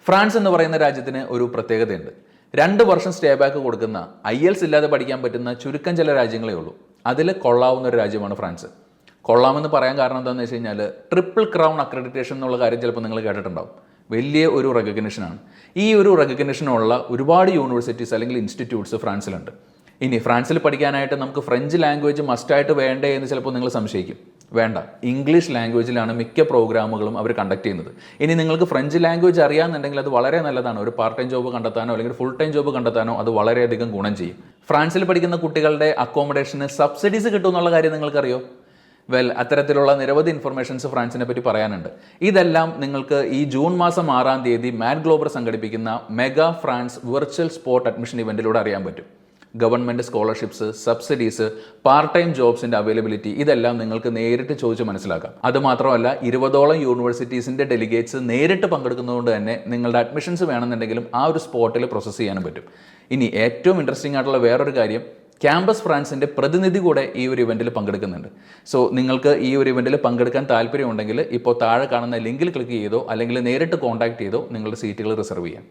France എന്ന് പറയുന്ന രാജ്യത്തിന് ഒരു പ്രത്യേകതയുണ്ട്. 2 വർഷം സ്റ്റേ ബാക്ക് കൊടുക്കുന്ന IELTS ഇല്ലാതെ പഠിക്കാൻ പറ്റുന്ന ചുരുക്കം ചില രാജ്യങ്ങളേ ഉള്ളൂ. അതിൽ കൊള്ളാവുന്ന ഒരു രാജ്യമാണ് ഫ്രാൻസ്. കൊള്ളാമെന്ന് പറയാൻ കാരണം എന്താണെന്ന് വെച്ച് കഴിഞ്ഞാൽ ട്രിപ്പിൾ ക്രൗൺ അക്രഡിറ്റേഷൻ എന്നുള്ള കാര്യം ചിലപ്പോൾ നിങ്ങൾ കേട്ടിട്ടുണ്ടാവും. വലിയ ഒരു റെക്കഗ്നിഷനാണ്. ഈ ഒരു റെക്കഗ്നിഷനുള്ള ഒരുപാട് യൂണിവേഴ്സിറ്റീസ് അല്ലെങ്കിൽ ഇൻസ്റ്റിറ്റ്യൂട്ട്സ് ഫ്രാൻസിലുണ്ട്. ഇനി ഫ്രാൻസിൽ പഠിക്കാനായിട്ട് നമുക്ക് ഫ്രഞ്ച് ലാംഗ്വേജ് മസ്റ്റായിട്ട് വേണ്ടേ എന്ന് ചിലപ്പോൾ നിങ്ങൾ സംശയിക്കും. വേണ്ട, ഇംഗ്ലീഷ് ലാംഗ്വേജിലാണ് മിക്ക പ്രോഗ്രാമുകളും അവർ കണ്ടക്ട് ചെയ്യുന്നത്. ഇനി നിങ്ങൾക്ക് ഫ്രഞ്ച് ലാംഗ്വേജ് അറിയാമെന്നുണ്ടെങ്കിൽ അത് വളരെ നല്ലതാണ്. ഒരു പാർട്ട് ടൈം ജോബ് കണ്ടെത്താനോ അല്ലെങ്കിൽ ഫുൾ ടൈം ജോബ് കണ്ടെത്താനോ അത് വളരെയധികം ഗുണം ചെയ്യും. ഫ്രാൻസിൽ പഠിക്കുന്ന കുട്ടികളുടെ അക്കോമഡേഷന് സബ്സിഡീസ് കിട്ടുമെന്നുള്ള കാര്യം നിങ്ങൾക്കറിയോ? അത്തരത്തിലുള്ള നിരവധി ഇൻഫർമേഷൻസ് ഫ്രാൻസിനെ പറ്റി പറയാനുണ്ട്. ഇതെല്ലാം നിങ്ങൾക്ക് ഈ ജൂൺ മാസം 6-ാം തീയതി മാറ്റ് ഗ്ലോബർ സംഘടിപ്പിക്കുന്ന mega France virtual spot admission ഇവന്റിലൂടെ അറിയാൻ പറ്റും. Government scholarships, subsidies, part time ജോബ്സിൻ്റെ അവൈലബിലിറ്റി ഇതെല്ലാം നിങ്ങൾക്ക് നേരിട്ട് ചോദിച്ച് മനസ്സിലാക്കാം. അതുമാത്രമല്ല 20ഓളം യൂണിവേഴ്സിറ്റീസിൻ്റെ ഡെലിഗേറ്റ്സ് നേരിട്ട് പങ്കെടുക്കുന്നതുകൊണ്ട് തന്നെ നിങ്ങളുടെ അഡ്മിഷൻസ് വേണമെന്നുണ്ടെങ്കിലും ആ ഒരു സ്പോട്ടിൽ പ്രോസസ്സ് ചെയ്യാനും പറ്റും. ഇനി ഏറ്റവും ഇൻട്രസ്റ്റിംഗ് ആയിട്ടുള്ള വേറൊരു കാര്യം, ക്യാമ്പസ് ഫ്രാൻസിൻ്റെ പ്രതിനിധി കൂടെ ഈ ഒരു ഇവൻറ്റിൽ പങ്കെടുക്കുന്നുണ്ട്. സോ നിങ്ങൾക്ക് ഈ ഒരു ഇവൻറ്റിൽ പങ്കെടുക്കാൻ താല്പര്യമുണ്ടെങ്കിൽ ഇപ്പോൾ താഴെ കാണുന്ന ലിങ്കിൽ ക്ലിക്ക് ചെയ്തോ അല്ലെങ്കിൽ നേരിട്ട് കോൺടാക്ട് ചെയ്തോ നിങ്ങളുടെ സീറ്റുകൾ റിസർവ് ചെയ്യാം.